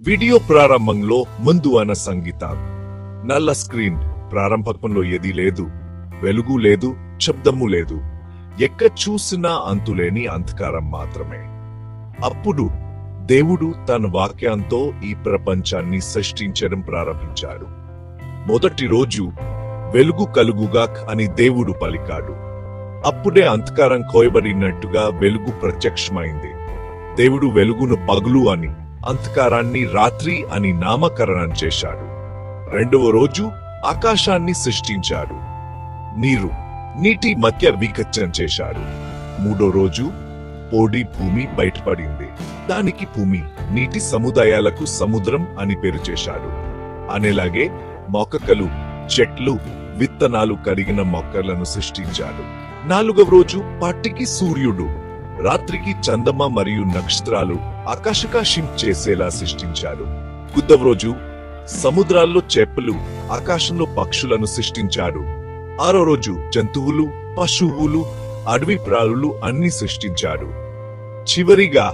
Video ప్రారంభంలో ముందు అన్న సంగీతం, నల్ల స్క్రీన్. ప్రారంభంలో ఏదీ లేదు, వెలుగు లేదు, శబ్దము లేదు. ఎక్కడ చూసినా అంతులేని అంధకారం మాత్రమే. అప్పుడు దేవుడు తన వాక్యంతో ఈ ప్రపంచాన్ని సృష్టించడం ప్రారంభించాడు. మొదటి రోజు వెలుగు కలుగుగా అని దేవుడు పలికాడు. అప్పుడే అంధకారం కోయబడినట్టుగా వెలుగు ప్రత్యక్షమైంది. దేవుడు వెలుగును పగులు అని, అంధకారాన్ని రాత్రి అని నామకరణం చేశాడు. రెండవ రోజు ఆకాశాన్ని సృష్టించాడు. నీటి మధ్య వికచ్చం చేశాడు. మూడో రోజు పొడి భూమి బయటపడింది. దానికి భూమి, నీటి సముదాయాలకు సముద్రం అని పేరు చేశాడు. అనేలాగే మొక్కలు, చెట్లు, విత్తనాలు కలిగిన మొక్కలను సృష్టించాడు. నాలుగవ రోజు పాటికి సూర్యుడు, రాత్రికి చందమ మరియు నక్షత్రాలు ఆకాశకాశం చేసేలా సృష్టించాడు. ఐదవ రోజు సముద్రాల్లో చేపలు, ఆకాశంలో పక్షులను సృష్టించాడు. ఆరో రోజు జంతువులు, పశువులు, అడవి ప్రాణులు అన్ని సృష్టించాడు. చివరిగా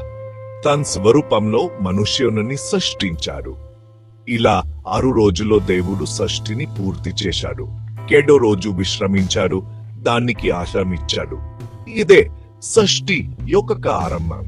తన స్వరూపంలో మనుష్యుని సృష్టించాడు. ఇలా 6 రోజుల్లో దేవుడు సృష్టిని పూర్తి చేశాడు. 7వ రోజు విశ్రమించాడు, దానికి ఆశ్రమించాడు. ఇదే సృష్టి యొక్క ఆరంభం.